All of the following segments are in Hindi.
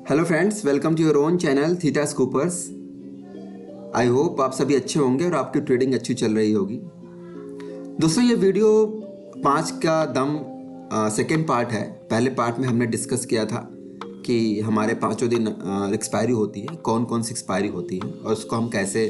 Hello friends, welcome to your own channel Theta Scoopers. I hope आप सभी अच्छे होंगे और आपकी ट्रेडिंग अच्छी चल रही होगी। दोस्तों, ये वीडियो 5 का दम सेकेंड पार्ट है। पहले पार्ट में हमने डिस्कस किया था कि हमारे 5 दिन एक्सपायरी होती है, कौन कौन सी एक्सपायरी होती है और उसको हम कैसे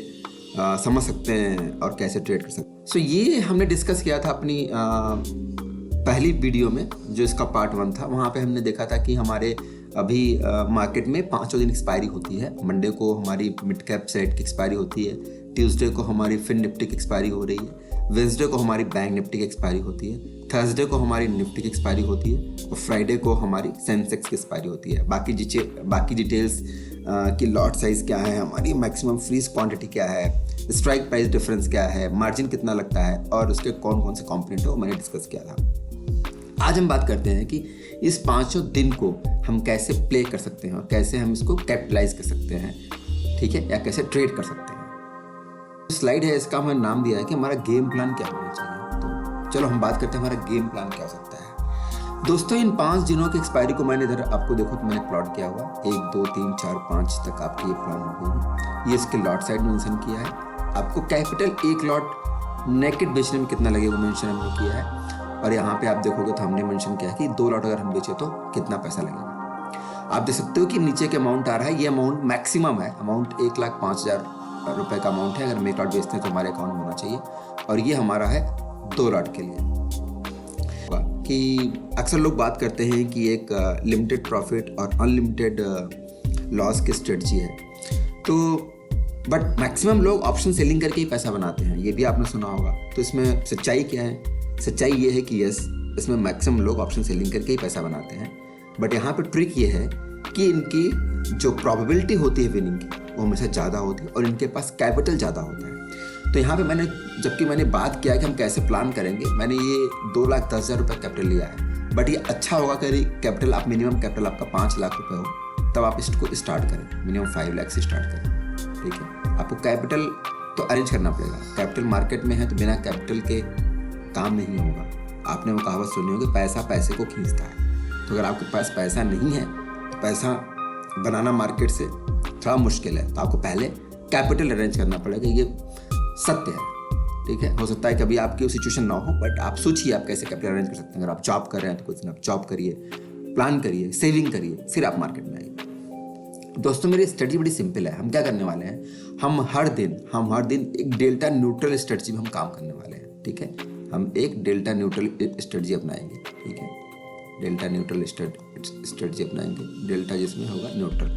समझ सकते हैं और कैसे ट्रेड कर सकते हैं। सो ये हमने डिस्कस किया था अपनी पहली वीडियो में, जो इसका पार्ट 1 था। वहाँ पे हमने देखा था कि हमारे अभी मार्केट में 5 दिन एक्सपायरी होती है। मंडे को हमारी मिड कैप सेट की एक्सपायरी होती है, ट्यूसडे को हमारी फिन निफ्टी की एक्सपायरी हो रही है, वेंसडे को हमारी बैंक निफ्टी की एक्सपायरी होती है, थर्सडे को हमारी निफ्टी की एक्सपायरी होती है और फ्राइडे को हमारी सेंसेक्स की एक्सपायरी होती है। बाकी डिटेल्स की लॉट साइज़ क्या है, हमारी मैक्सिमम फ्रीज क्वांटिटी क्या है, स्ट्राइक प्राइस डिफरेंस क्या है, मार्जिन कितना लगता है और उसके कौन कौन से कॉम्पोनेंट है, वो मैंने डिस्कस किया था। आज हम बात करते हैं कि इस 5 दिन को हम कैसे प्ले कर सकते हैं और कैसे हम इसको कैपिटलाइज कर सकते हैं, ठीक है, या कैसे ट्रेड कर सकते हैं। स्लाइड है, इसका हमने नाम दिया है कि हमारा गेम प्लान क्या होना चाहिए। तो चलो हम बात करते हैं हमारा गेम प्लान क्या हो सकता है। दोस्तों, इन 5 दिनों की एक्सपायरी को मैंने इधर आपको देखो तो मैंने प्लॉट किया हुआ 1 2 3 4 5 तक आपकी ये प्लान हो गई। ये इसके लॉट साइड मेंशन किया है। आपको कैपिटल 1 लॉट नेकेड बेचने में कितना लगेगा मेंशन हमने किया है। और यहाँ पे आप देखोगे तो हमने मेंशन किया है कि 2 लॉट अगर हम बेचे तो कितना पैसा लगेगा। आप देख सकते हो कि नीचे के अमाउंट आ रहा है, ये अमाउंट मैक्सिमम है। अमाउंट 1,05,000 रुपये का अमाउंट है। अगर हम 1 लॉट बेचते हैं तो हमारे अकाउंट में होना चाहिए और ये हमारा है 2 लॉट के लिए। कि अक्सर लोग बात करते हैं कि एक लिमिटेड प्रॉफिट और अनलिमिटेड लॉस की स्ट्रेटजी है, तो बट मैक्सिमम लोग ऑप्शन सेलिंग करके ही पैसा बनाते हैं, ये भी आपने सुना होगा। तो इसमें सच्चाई क्या है? सच्चाई ये है कि यस, इसमें मैक्सिमम लोग ऑप्शन सेलिंग करके ही पैसा बनाते हैं। बट यहाँ पे ट्रिक ये है कि इनकी जो प्रोबेबिलिटी होती है विनिंग की, वो हमेशा ज़्यादा होती है और इनके पास कैपिटल ज़्यादा होता है। तो यहाँ पे मैंने बात किया कि हम कैसे प्लान करेंगे, मैंने ये 2,10,000 रुपये कैपिटल लिया है। बट ये अच्छा होगा कि कैपिटल आप मिनिमम कैपिटल आपका 5 लाख रुपये हो, तब आप इसको स्टार्ट करें। मिनिमम 5 लाख से स्टार्ट करें, ठीक है। आपको कैपिटल तो अरेंज करना पड़ेगा। कैपिटल मार्केट में है तो बिना कैपिटल के काम नहीं होगा। आपने वो कहावत सुनी होगी, पैसा पैसे को खींचता है। तो अगर आपके पास पैसा नहीं है तो पैसा बनाना मार्केट से थोड़ा मुश्किल है। तो आपको पहले कैपिटल अरेंज करना पड़ेगा, ये सत्य है, ठीक है। हो सकता है कभी आपकी वो सिचुएशन ना हो, बट आप सोचिए आप कैसे कैपिटल अरेंज कर सकते हैं। अगर आप जॉब कर रहे हैं तो कुछ दिन आप जॉब करिए, प्लान करिए, सेविंग करिए, फिर आप मार्केट में आइए। दोस्तों, मेरी स्ट्रेटजी बड़ी सिंपल है। हम क्या करने वाले हैं, हम हर दिन एक डेल्टा न्यूट्रल स्ट्रेटजी में हम काम करने वाले हैं, ठीक है। हम एक डेल्टा न्यूट्रल स्ट्रेटजी अपनाएंगे, ठीक है। डेल्टा न्यूट्रल स्ट्रेटजी अपनाएंगे, डेल्टा जिसमें होगा न्यूट्रल।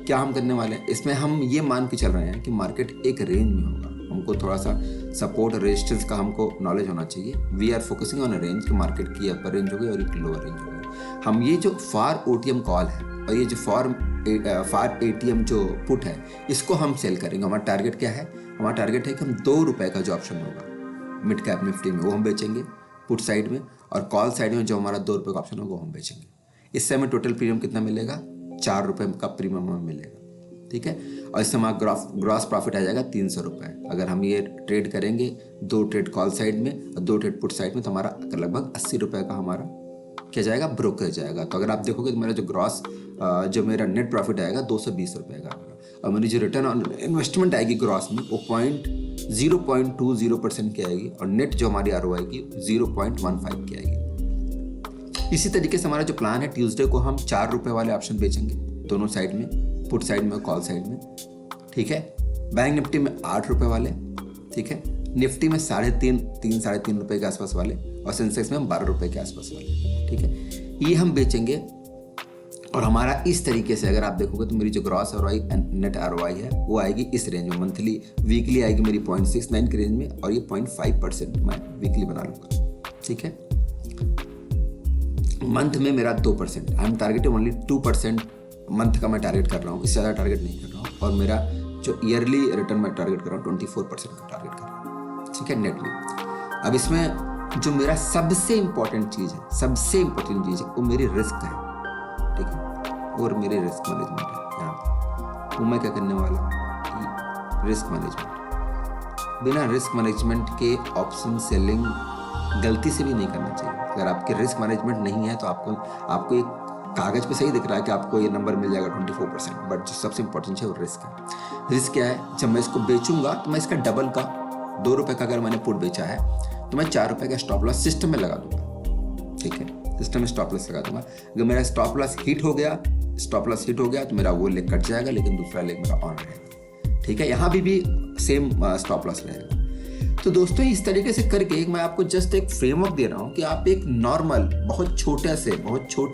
क्या हम करने वाले हैं, इसमें हम ये मान के चल रहे हैं कि मार्केट एक रेंज में होगा। हमको थोड़ा सा सपोर्ट रेजिस्टेंस का हमको नॉलेज होना चाहिए। We are focusing on a range कि मार्केट की अपर रेंज होगी और एक लोअर रेंज होगी। हम ये जो फार ओटीएम कॉल है और ये जो फार एटीएम जो पुट है, इसको हम सेल करेंगे। हमारा टारगेट क्या है? हमारा टारगेट है कि हम 2 रुपये का जो ऑप्शन होगा मिड कैप निफ्टी में, वो हम बेचेंगे पुट साइड में, और कॉल साइड में जो हमारा 2 रुपये का ऑप्शन होगा वो हम बेचेंगे। इससे हमें टोटल प्रीमियम कितना मिलेगा? 4 रुपये का प्रीमियम हमें मिलेगा, ठीक है। और इससे हमारा ग्रॉस प्रॉफिट आ जाएगा 300 रुपये। अगर हम ये ट्रेड करेंगे 2 ट्रेड कॉल साइड में और 2 ट्रेड पुट साइड में, तो हमारा लगभग 80 रुपये का हमारा क्या जाएगा? ब्रोकर जाएगा। तो अगर आप देखोगे तो मेरा जो मेरा नेट प्रॉफिट आएगा 220 रुपये का आएगा, और मेरी जो रिटर्न ऑन इन्वेस्टमेंट आएगी ग्रॉस में वो 0.20% की आएगी, और नेट जो हमारी आरओ आएगी 0.15 की आएगी। इसी तरीके से हमारा जो प्लान है, ट्यूसडे को हम 4 रुपये वाले ऑप्शन बेचेंगे दोनों साइड में, पुट साइड में और कॉल साइड में, ठीक है। बैंक निफ्टी में 8 रुपये वाले, ठीक है। निफ्टी में 3.5 रुपये के आसपास वाले, और सेंसेक्स में 12 रुपये के आसपास वाले, ठीक है। ये हम बेचेंगे। और हमारा इस तरीके से अगर आप देखोगे तो मेरी जो gross ROI and net ROI है वो आएगी इस रेंज में। मंथली वीकली आएगी मेरी 0.69 की रेंज में, और ये 0.5% मैं वीकली बना लूँगा, ठीक है। मंथ में मेरा 2%, I am targeting only 2% month का मैं टारगेट कर रहा हूँ, इससे ज़्यादा टारगेट नहीं कर रहा हूँ। और मेरा जो ईयरली रिटर्न मैं टारगेट कर रहा हूँ 24% का टारगेट कर रहा हूँ, ठीक है, नेट में। अब इसमें जो मेरा सबसे इम्पोर्टेंट चीज़ है वो मेरी रिस्क है, ठीक है, और मेरे रिस्क मैनेजमेंट है। यहाँ पर वो मैं क्या करने वाला हूँ, रिस्क मैनेजमेंट। बिना रिस्क मैनेजमेंट के ऑप्शन सेलिंग गलती से भी नहीं करना चाहिए। अगर आपके रिस्क मैनेजमेंट नहीं है तो आपको एक कागज़ पे सही दिख रहा है कि आपको ये नंबर मिल जाएगा 24%, बट जो सबसे इंपॉर्टेंट है वो रिस्क है। रिस्क क्या है, जब मैं इसको बेचूंगा तो मैं इसका डबल का 2 रुपये का अगर मैंने पुट बेचा है तो मैं 4 रुपये का स्टॉप लॉस सिस्टम में लगा दूंगा। ठीक है, सिस्टम में स्टॉप लॉस लगा दूंगा। अगर मेरा स्टॉप लॉस हिट हो गया तो मेरा वो लेग कट जाएगा, लेकिन दूसरा लेग मेरा ऑन रहेगा। ठीक है, यहाँ भी सेम स्टॉप लॉस रहेगा। तो दोस्तों इस तरीके से करके मैं आपको जस्ट एक फ्रेमवर्क दे रहा हूँ कि आप एक नॉर्मल बहुत छोटे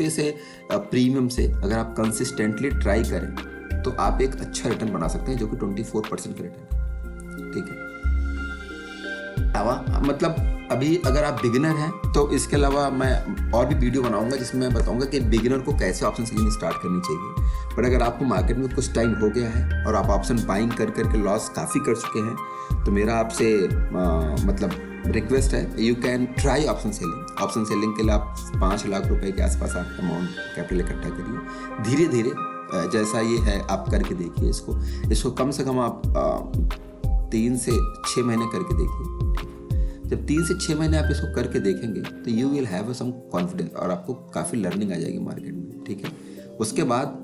से प्रीमियम से अगर आप कंसिस्टेंटली ट्राई करें तो आप एक अच्छा रिटर्न बना सकते हैं, जो कि 24% का रिटर्न। ठीक है, मतलब अभी अगर आप बिगिनर हैं तो इसके अलावा मैं और भी वीडियो बनाऊंगा जिसमें मैं बताऊंगा कि बिगिनर को कैसे ऑप्शन सेलिंग स्टार्ट करनी चाहिए। पर अगर आपको मार्केट में कुछ टाइम हो गया है और आप ऑप्शन बाइंग कर करके लॉस काफ़ी कर चुके हैं, तो मेरा आपसे मतलब रिक्वेस्ट है, you can try option selling. Option selling के लिए आप 5 लाख रुपए के आसपास आप अमाउंट कैपिटल इकट्ठा करिए। धीरे धीरे जैसा ये है आप करके देखिए इसको कम से कम आप 3 से 6 महीने करके देखिए। जब 3 से 6 महीने आप इसको करके देखेंगे तो you will have some confidence और आपको काफ़ी लर्निंग आ जाएगी मार्केट में। ठीक है, उसके बाद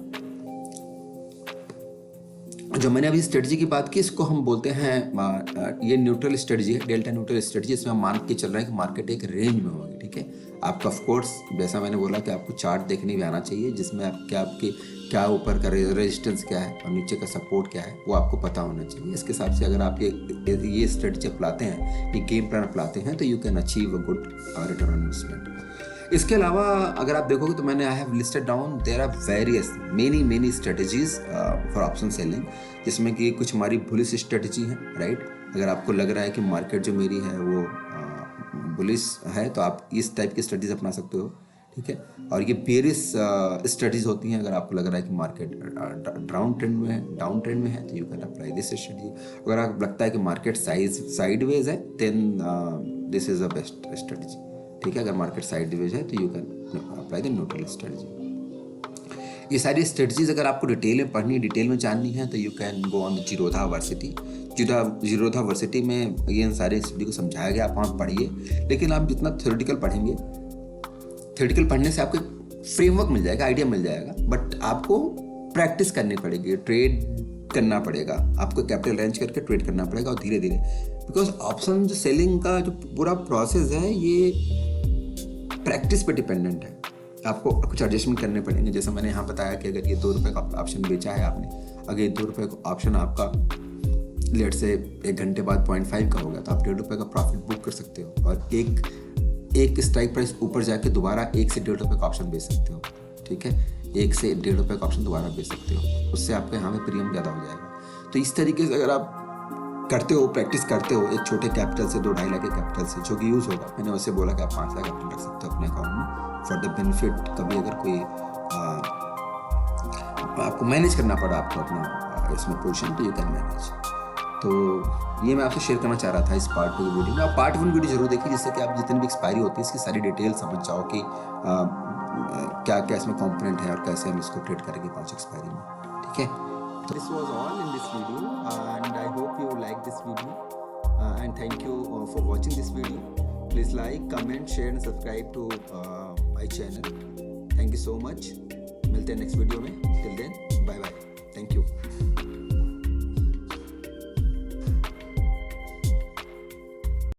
जो मैंने अभी स्ट्रेटजी की बात की, इसको हम बोलते हैं ये न्यूट्रल स्ट्रेटजी है, डेल्टा न्यूट्रल स्ट्रेटजी। इसमें हम मान के चल रहे हैं कि मार्केट एक रेंज में होगी। ठीक है, आपका ऑफ कोर्स जैसा मैंने बोला कि आपको चार्ट देखने भी आना चाहिए, जिसमें आपके क्या ऊपर का रेजिस्टेंस क्या है और नीचे का सपोर्ट क्या है वो आपको पता होना चाहिए। इसके हिसाब से अगर आप ये स्ट्रेटजी अपनाते हैं, ये गेम प्लान अपनाते हैं, तो you can achieve a good return on investment. इसके अलावा अगर आप देखोगे तो मैंने I have listed down there are various many strategies for option selling, जिसमें कि कुछ हमारी बुलिश स्ट्रेटजी है। राइट, अगर आपको लग रहा है कि मार्केट जो मेरी है वो बुलिश है तो आप इस टाइप की स्ट्रेटजीज अपना सकते हो। ठीक है, और ये बेरिश स्ट्रेटजीज होती हैं अगर आपको लग रहा है कि मार्केट डाउन ट्रेंड में है तो you can apply this strategy. अगर आपको लगता है कि मार्केट साइडवेज है then this is the best strategy. ठीक है, अगर मार्केट साइडवेज है तो you can apply the neutral strategy. ये सारी स्ट्रेटजीज अगर आपको डिटेल में जाननी है तो you can go on Zerodha varsity. Zerodha varsity में ये सारे स्टडी को समझाया गया, आप वहाँ पढ़िए। लेकिन आप जितना थ्योरेटिकल पढ़ेंगे, थ्योरेटिकल पढ़ने से आपको फ्रेमवर्क मिल जाएगा, आइडिया मिल जाएगा, बट आपको प्रैक्टिस करनी पड़ेगी, ट्रेड करना पड़ेगा, आपको कैपिटल अरेंज करके ट्रेड करना पड़ेगा और धीरे धीरे, बिकॉज ऑप्शन जो सेलिंग का जो पूरा प्रोसेस है ये प्रैक्टिस पे डिपेंडेंट है। आपको कुछ एडजस्टमेंट करने पड़ेंगे। जैसा मैंने यहाँ बताया कि अगर ये 2 रुपये का ऑप्शन बेचा है आपने, अगर ये 2 रुपये का ऑप्शन आपका लेट से 1 घंटे बाद 0.5 का होगा तो आप 1.5 रुपये का प्रॉफिट बुक कर सकते हो और एक स्ट्राइक प्राइस ऊपर जाके दोबारा 1 से 1.5 रुपये का ऑप्शन बेच सकते हो। ठीक है, 1 से 1.5 रुपये का ऑप्शन दोबारा बेच सकते हो, उससे आपके यहाँ में प्रीमियम ज़्यादा हो जाएगा। तो इस तरीके से अगर आप करते हो, प्रैक्टिस करते हो एक छोटे कैपिटल से, 2-2.5 लाख के कैपिटल से, जो कि यूज़ होगा। मैंने वैसे बोला कि आप 5 लाख कैपिटल रख सकते हो अपने अकाउंट में फॉर द बेनिफिट। कभी अगर कोई आपको मैनेज करना पड़ा आपको अपना इसमें पोजीशन, तो यू कैन मैनेज। तो ये मैं आपसे शेयर करना चाह रहा था इस पार्ट 2 वीडियो में। आप पार्ट 1 वीडियो जरूर देखिए, जिससे कि आप जितनी भी एक्सपायरी होती है इसकी सारी डिटेल समझ जाओ कि क्या क्या इसमें कंपोनेंट है और कैसे हम इसको ट्रेड करेंगे 5 एक्सपायरी में। ठीक है, तो this was all in this video and I hope you like this video and thank you for watching this video. Please like, comment, share and subscribe to my channel. Thank you so much. मिलते हैं नेक्स्ट वीडियो में। Till then bye bye, thank you.